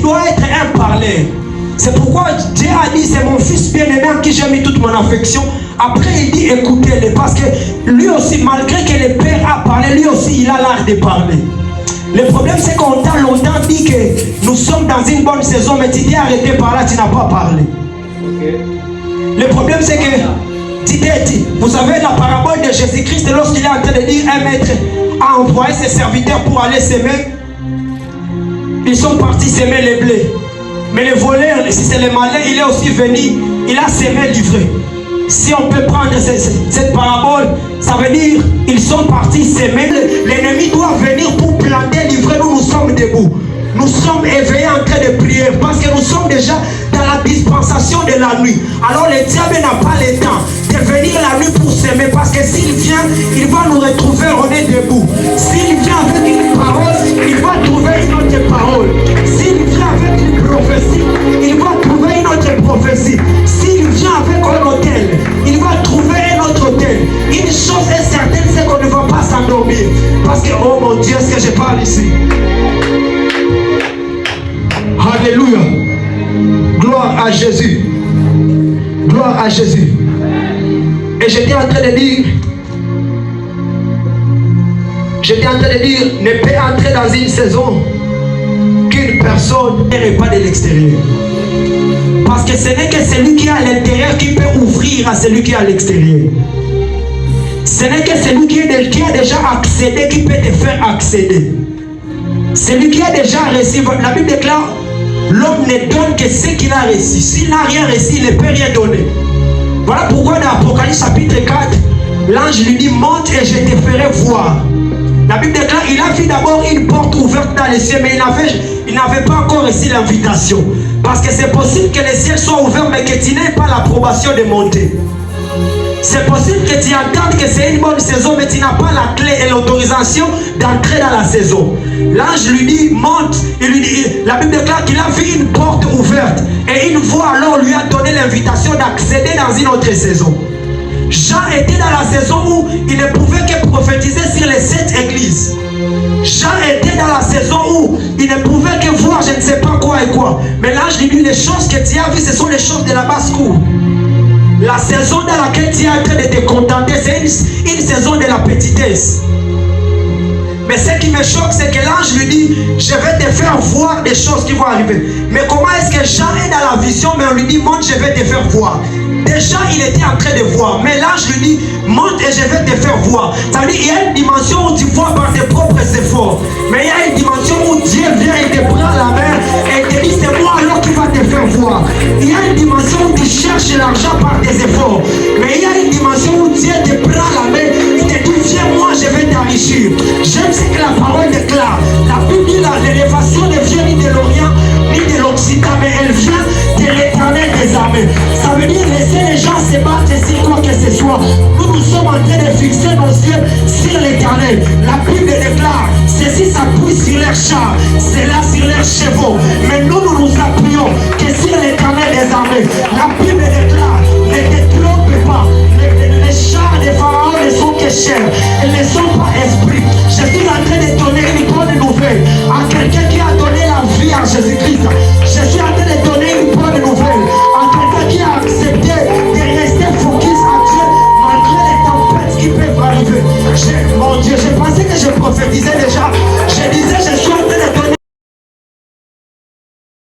doit être un parleur. C'est pourquoi Dieu a dit, c'est mon fils bien-aimé en qui j'ai mis toute mon affection. Après il dit, écoutez-le, parce que lui aussi, malgré que le Père a parlé, lui aussi il a l'art de parler. Le problème c'est qu'on t'a longtemps dit que nous sommes dans une bonne saison, mais tu t'es arrêté par là, tu n'as pas parlé. Le problème c'est que vous savez la parabole de Jésus-Christ lorsqu'il est en train de dire un maître a envoyé ses serviteurs pour aller s'aimer. Ils sont partis s'aimer les blés. Mais le voleur, si c'est le malin, il est aussi venu, il a semé l'ivraie. Si on peut prendre cette parabole, ça veut dire ils sont partis s'aimer. L'ennemi doit venir pour planter l'ivraie. Nous sommes debout. Nous sommes éveillés en train de prier parce que nous sommes déjà dans la dispensation de la nuit. Alors le diable n'a pas le temps de venir la nuit pour s'aimer parce que s'il vient, il va nous retrouver, on est debout. S'il vient avec une parole, il va trouver une autre parole. S'il vient avec une prophétie, il va trouver une autre prophétie. S'il vient avec un hôtel, il va trouver un autre hôtel. Une chose est certaine, c'est qu'on ne va pas s'endormir. Parce que, oh mon Dieu, est-ce que je parle ici? Alléluia. Gloire à Jésus. Gloire à Jésus. Et j'étais en train de dire, ne peut entrer dans une saison qu'une personne n'est pas de l'extérieur. Parce que ce n'est que celui qui est à l'intérieur qui peut ouvrir à celui qui est à l'extérieur. Ce n'est que celui qui a déjà accédé qui peut te faire accéder. Celui qui a déjà reçu, la Bible déclare, l'homme ne donne que ce qu'il a reçu. S'il n'a rien reçu, il ne peut rien donner. Voilà pourquoi dans Apocalypse chapitre 4, l'ange lui dit, monte et je te ferai voir. La Bible déclare, il a vu d'abord une porte ouverte dans les cieux, mais il n'avait pas encore reçu l'invitation. Parce que c'est possible que les ciels soient ouverts, mais que tu n'aies pas l'approbation de monter. C'est possible que tu entendes que c'est une bonne saison, mais tu n'as pas la clé et l'autorisation d'entrer dans la saison. L'ange lui dit, monte. La Bible déclare qu'il a vu une porte ouverte. Et une voix alors lui a donné l'invitation d'accéder dans une autre saison. Jean était dans la saison où il ne pouvait que prophétiser sur les 7 églises. Jean était dans la saison où il ne pouvait que voir je ne sais pas quoi et quoi. Mais l'ange lui dit, les choses que tu as vues, ce sont les choses de la basse-cour. La saison dans laquelle tu es en train de te contenter, c'est une saison de la petitesse. Mais ce qui me choque, c'est que l'ange lui dit, je vais te faire voir des choses qui vont arriver. Mais comment est-ce que Jean est dans la vision, mais on lui dit, monte, je vais te faire voir. Déjà, il était en train de voir. Mais l'ange lui dit, monte et je vais te faire voir. Ça veut dire, il y a une dimension où tu vois par tes propres efforts. Mais il y a une dimension où Dieu vient et te prend la main et te dit, c'est moi alors qui va te faire voir. Il y a une dimension où tu cherches l'argent par tes efforts. Mais il y a une dimension où Dieu te prend la main et te dit, viens moi, je vais t'enrichir. J'aime ce que la parole déclare. La Bible dit, la l'élévation ne vient ni de l'Orient ni de l'Occident, mais elle vient de l'Éternel des armées. Ça veut dire, laisser les gens se battre sur quoi que ce soit. Nous sommes en train de fixer nos yeux sur l'Éternel. La Bible déclare, ceci s'appuie sur leurs chars, cela sur leurs chevaux. Mais nous nous appuyons que sur l'Éternel des armées. La Bible déclare, ne te trompe pas, les chars de Pharaon ne sont que chairs, ils ne sont pas esprits. Je suis en train de donner une bonne nouvelle à quelqu'un qui a donné la vie à Jésus-Christ.